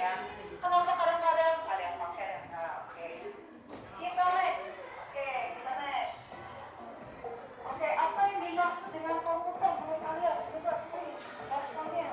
ya. Kenapa kadang-kadang kalian pakai nah, oke. Kita next. Oke, kita next. Oke, apa yang dimaksud dengan komputer menurut kalian? Coba please, responnya.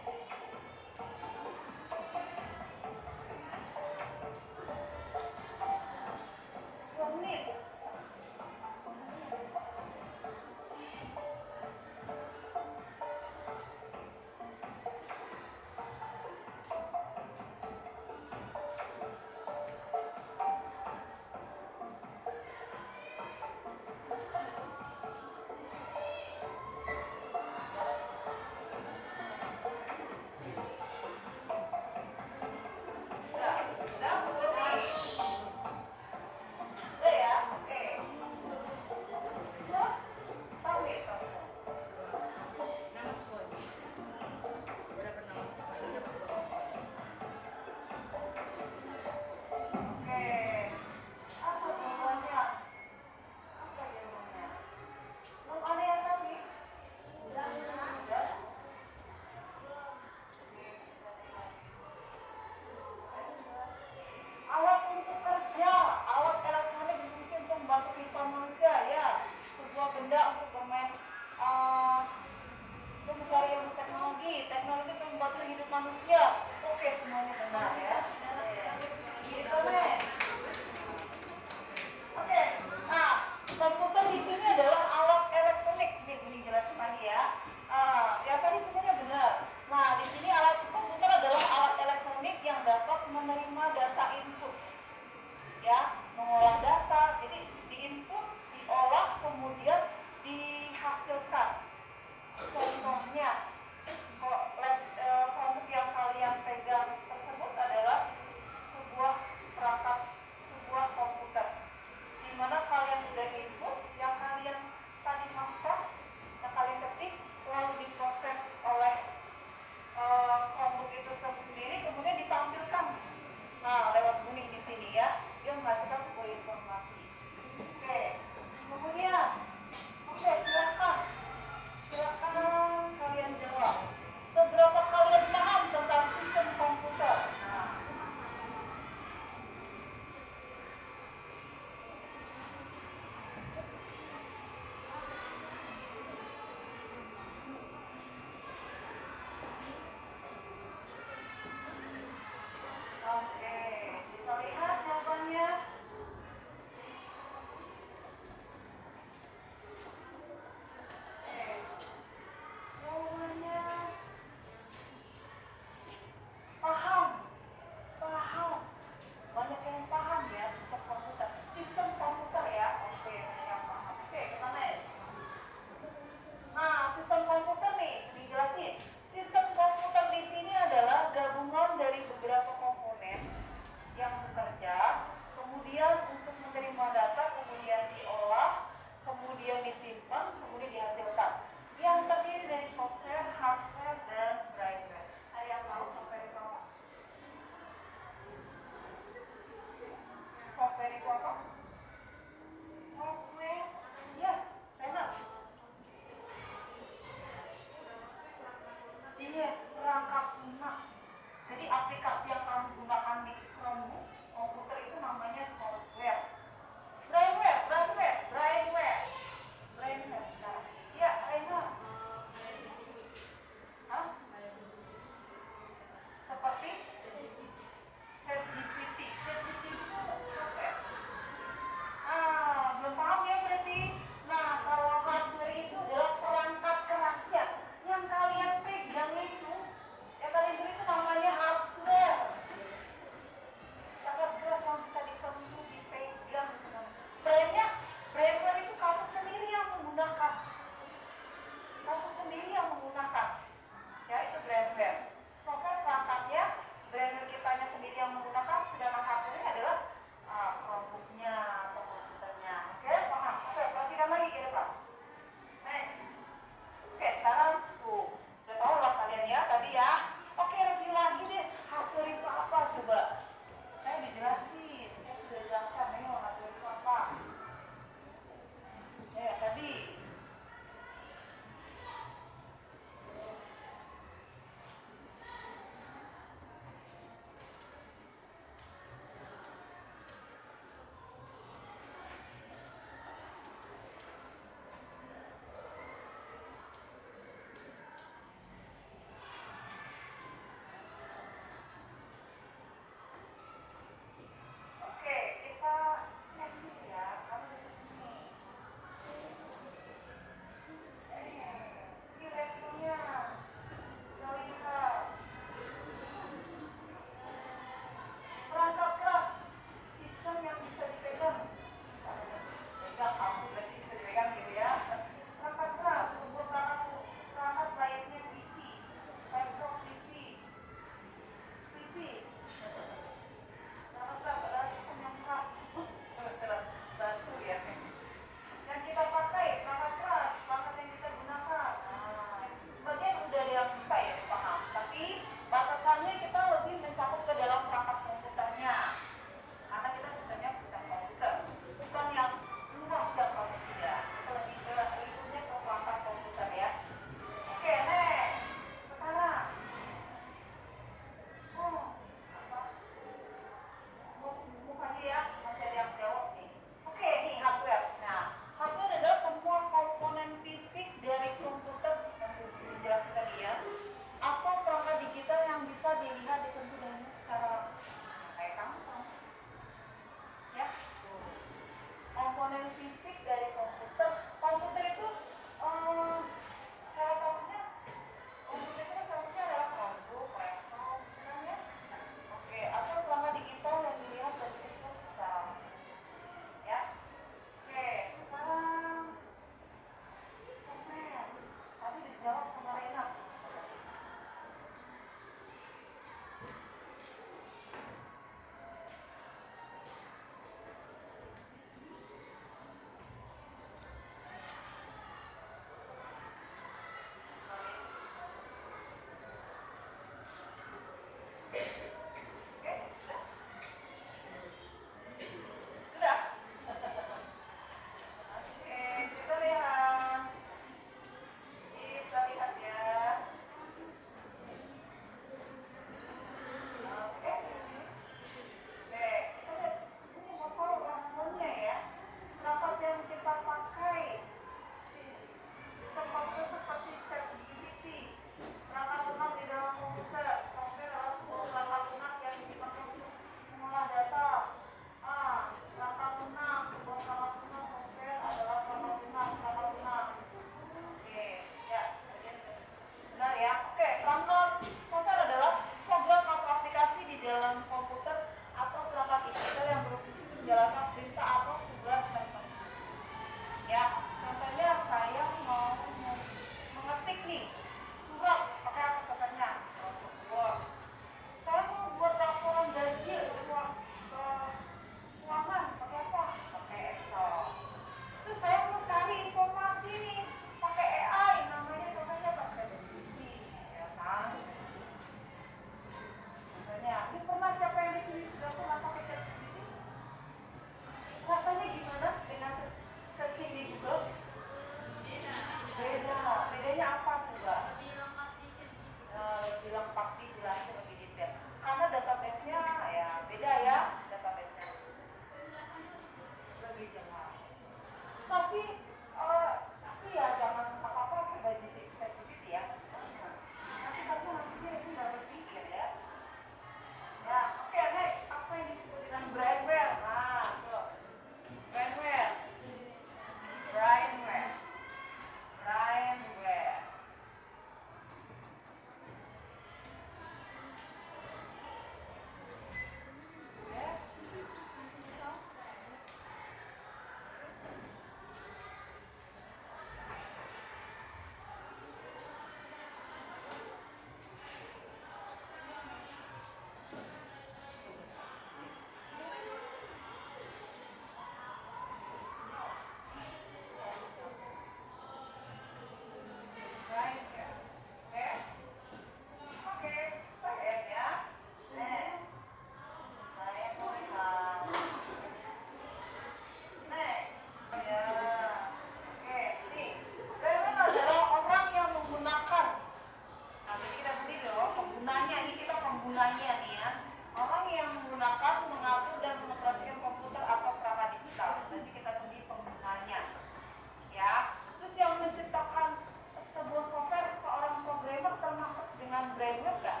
brainwave nggak?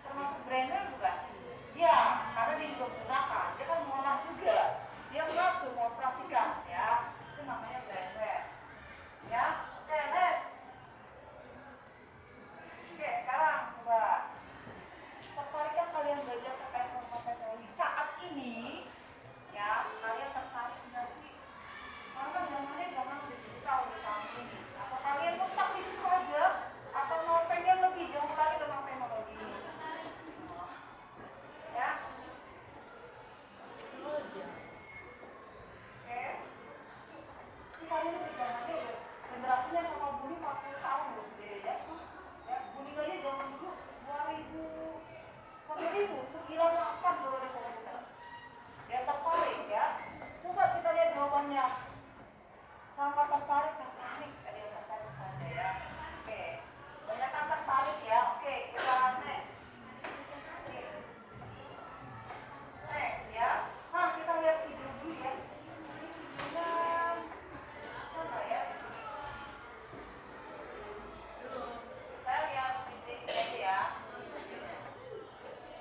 Termasuk brainwave bukan? Ya, karena dia juga menggunakan, dia kan mengolah juga, dia mengatur, mengoperasikan, ya, itu namanya brainwave. Ya, oke, next. Oke, sekarang coba tertarikkah kalian belajar terkait format teknologi saat ini? Ya, kalian tertarik nggak sih? Karena zamannya zaman digital di tahun ini. Atau kalian mau stuck di situ aja? Atau mau pengen lebih jauh lagi tentang teknologi? Ya, oke. Kalian di zamannya udah generasinya sama Buni 40 tahun loh, beda ya. Buni aja zaman dulu 98 baru ada komputer. Ya tertarik ya. Coba kita lihat jawabannya. Sama tertarik, ada yang tertarik saja ya. Oke, banyak yang tertarik ya. Oke, kita next. Next ya. Nah, kita lihat video dulu ya. Videonya sama ya. Saya lihat video aja ya.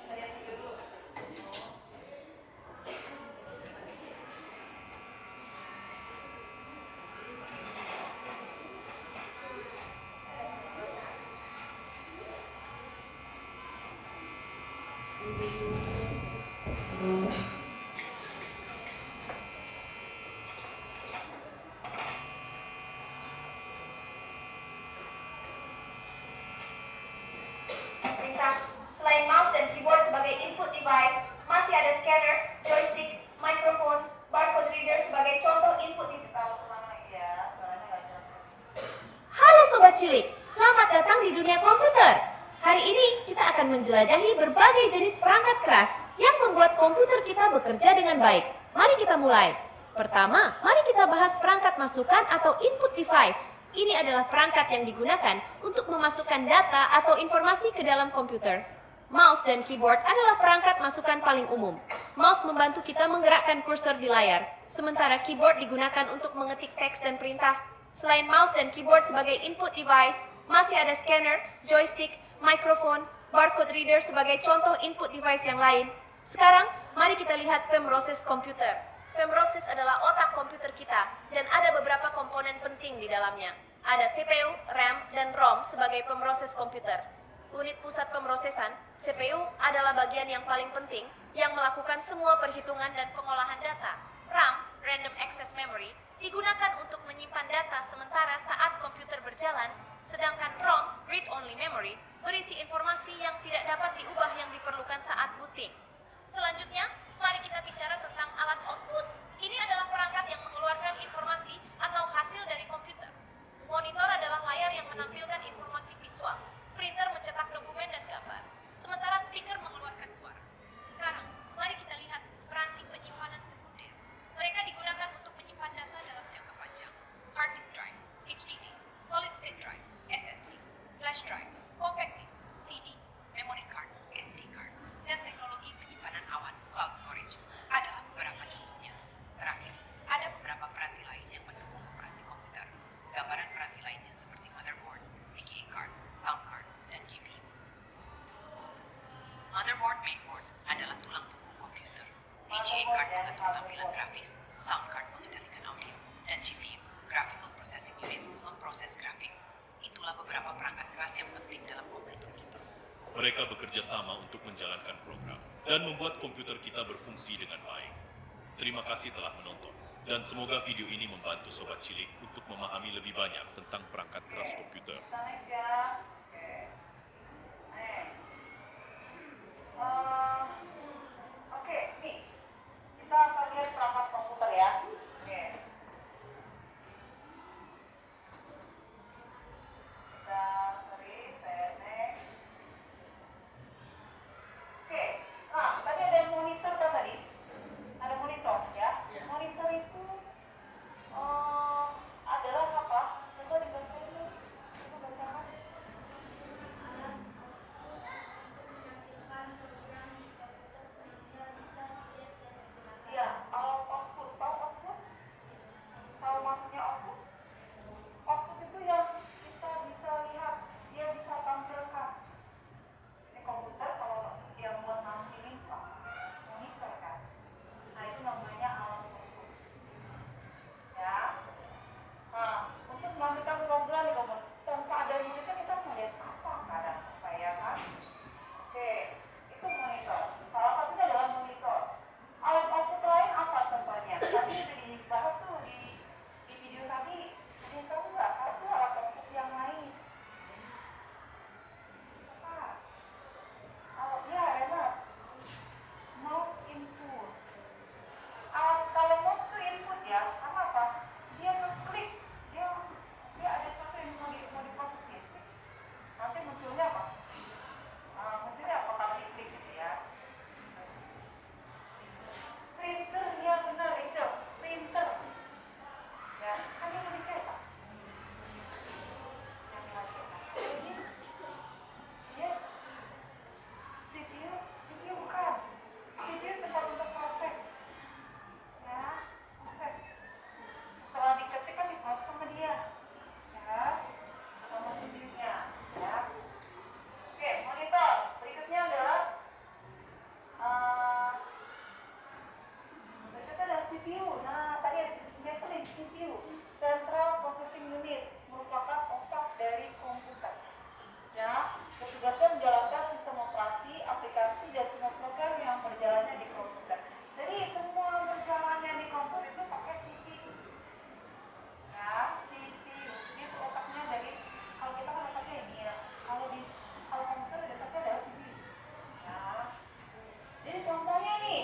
Kita lihat video dulu. Selain mouse dan keyboard sebagai input device, masih ada scanner, joystick, microphone, barcode reader sebagai contoh input device. Halo Sobat Cilik, selamat datang di dunia komputer. Hari ini kita akan menjelajahi berbagai jenis perangkat keras yang membuat komputer kita bekerja dengan baik. Mari kita mulai. Pertama, mari kita bahas perangkat masukan atau input device. Ini adalah perangkat yang digunakan untuk memasukkan data atau informasi ke dalam komputer. Mouse dan keyboard adalah perangkat masukan paling umum. Mouse membantu kita menggerakkan kursor di layar, sementara keyboard digunakan untuk mengetik teks dan perintah. Selain mouse dan keyboard sebagai input device, masih ada scanner, joystick, microphone, barcode reader sebagai contoh input device yang lain. Sekarang, mari kita lihat pemroses komputer. Pemroses adalah otak komputer kita dan ada beberapa komponen penting di dalamnya. Ada CPU, RAM, dan ROM sebagai pemroses komputer. Unit pusat pemrosesan, CPU, adalah bagian yang paling penting yang melakukan semua perhitungan dan pengolahan data. RAM, Random Access Memory, digunakan untuk menyimpan data sementara saat komputer berjalan, sedangkan ROM, Read Only Memory, berisi informasi yang tidak dapat diubah yang diperlukan saat booting. Selanjutnya, mari kita bicara tentang alat output. Ini adalah perangkat yang mengeluarkan informasi atau hasil dari komputer. Monitor adalah layar yang menampilkan informasi visual. Printer mencetak dokumen dan gambar, sementara speaker mengeluarkan suara. Sekarang, mari kita lihat peranti penyimpanan sekunder. Mereka digunakan untuk menyimpan data dalam jangka panjang. Hard disk drive, HDD, solid state drive, SSD, flash drive, compact disk, CD, memory card, SD card, dan teknologi penyimpanan awan, cloud storage, adalah beberapa contohnya. Terakhir, ada beberapa peranti lain yang mendukung operasi komputer. Gambaran peranti lainnya seperti motherboard, VGA card, sound card, dan GPU. Motherboard mainboard adalah tulang punggung komputer. VGA card mengatur tampilan grafis, sound card mengendalikan audio, dan GPU, Graphical Processing Unit, memproses grafik. Itulah beberapa perangkat keras yang penting dalam komputer kita. Mereka bekerja sama untuk menjalankan program dan membuat komputer kita berfungsi dengan baik. Terima kasih telah menonton, dan semoga video ini membantu Sobat Cilik untuk memahami lebih banyak tentang perangkat keras komputer. Oke, nih kita akan lihat perangkat komputer ya. Oke. Saya next. Oke, nah tadi ada monitor kan tadi? Ada monitor ya. Monitor itu adalah apa? Coba dibaca dulu. Coba bacakan. tugasnya menjalankan sistem operasi, aplikasi, dan semua program yang berjalannya di komputer. Jadi semua berjalannya di komputer itu pakai CPU. Ya, CPU itu otaknya dari, kalau kita kan otaknya ini ya, kalau komputer otaknya adalah CPU. Ya. Jadi contohnya nih,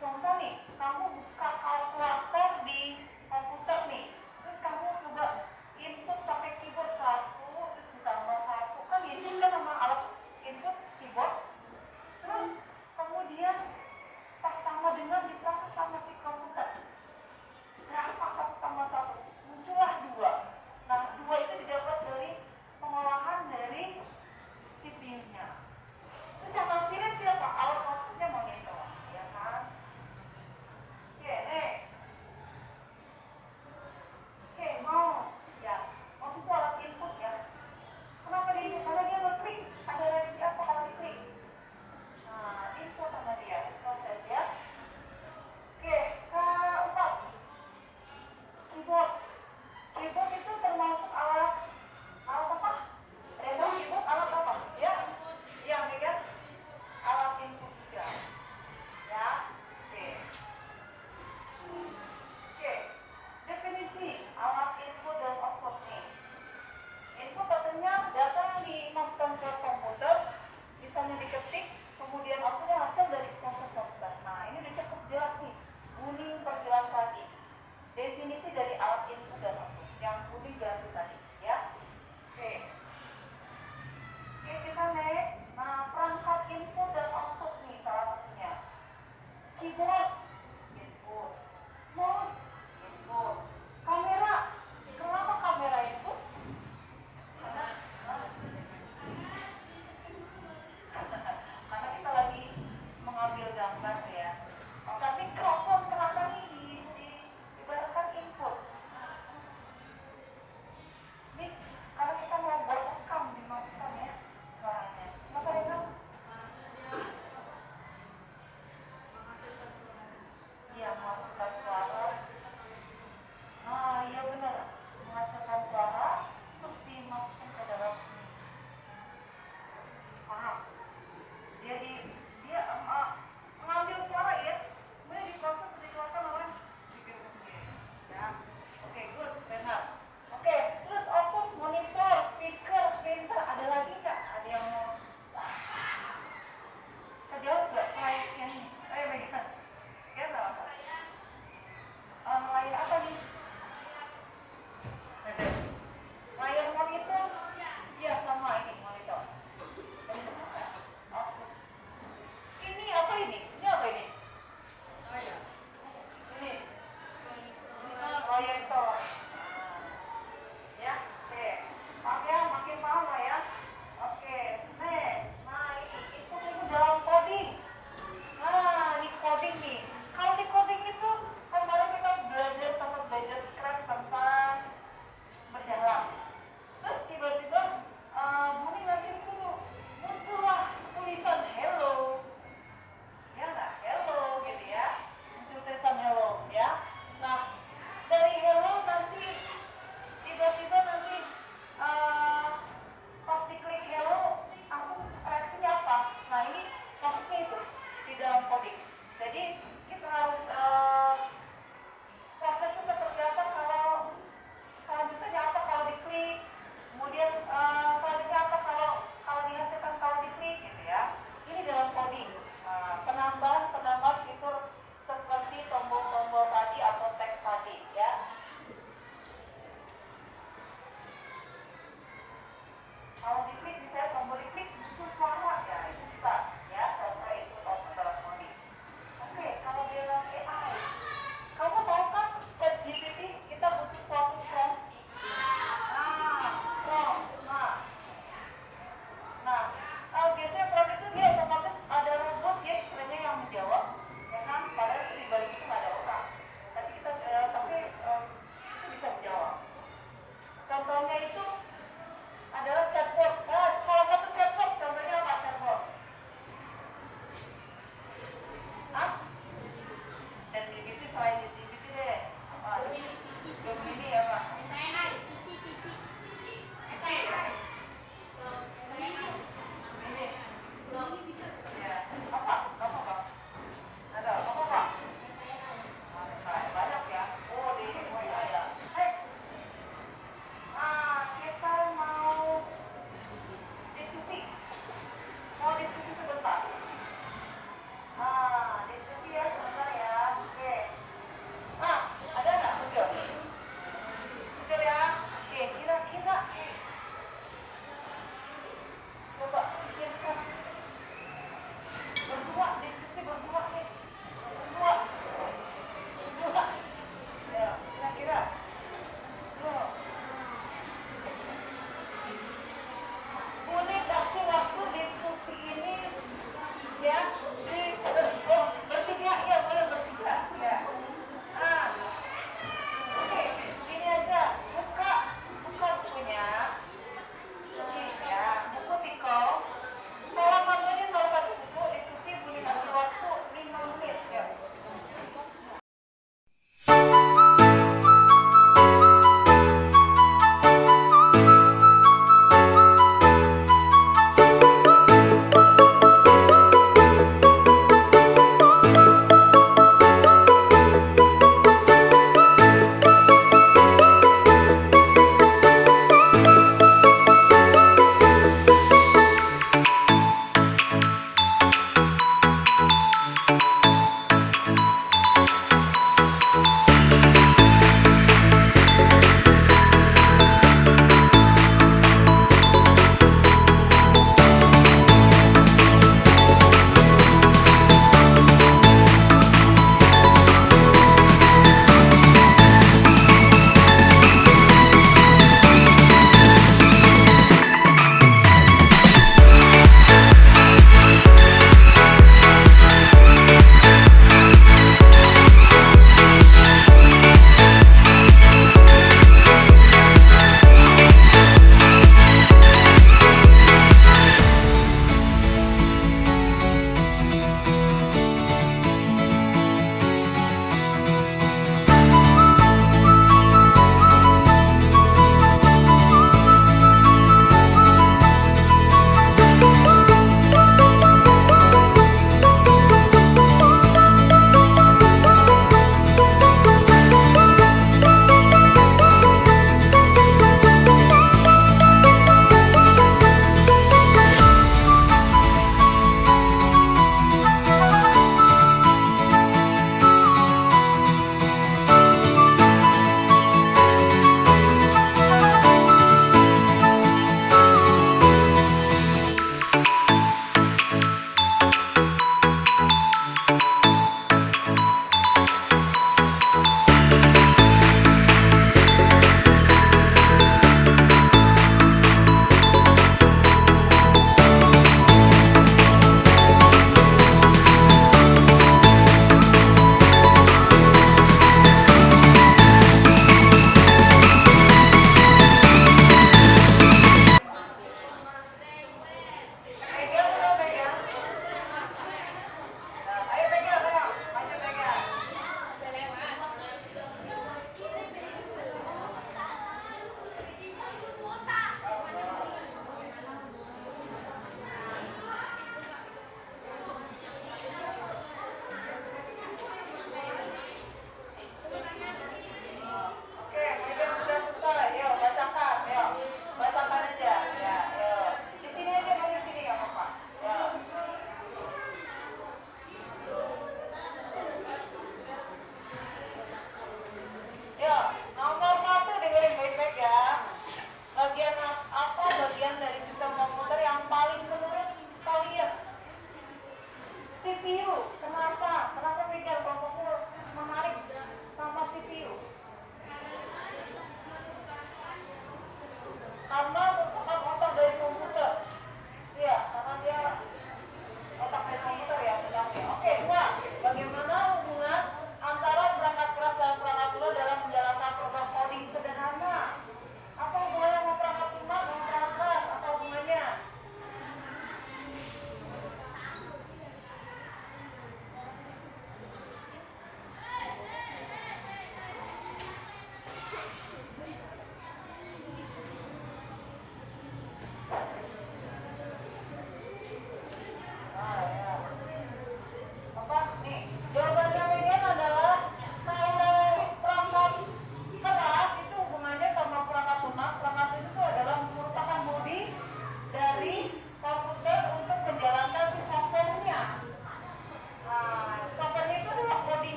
contoh nih, kamu buka kalkulator di komputer nih, terus kamu coba input pakai keyboard 1, terus ditambah 1, kan ya kan sama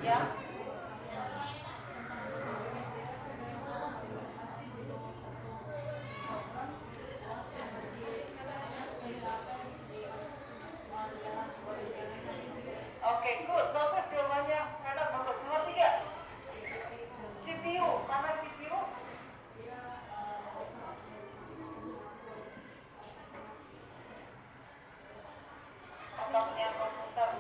Ya. Oke, good. Bagus jawabannya. Kanan bagus. Nomor 3. CPU. Mana CPU? Otaknya komputer.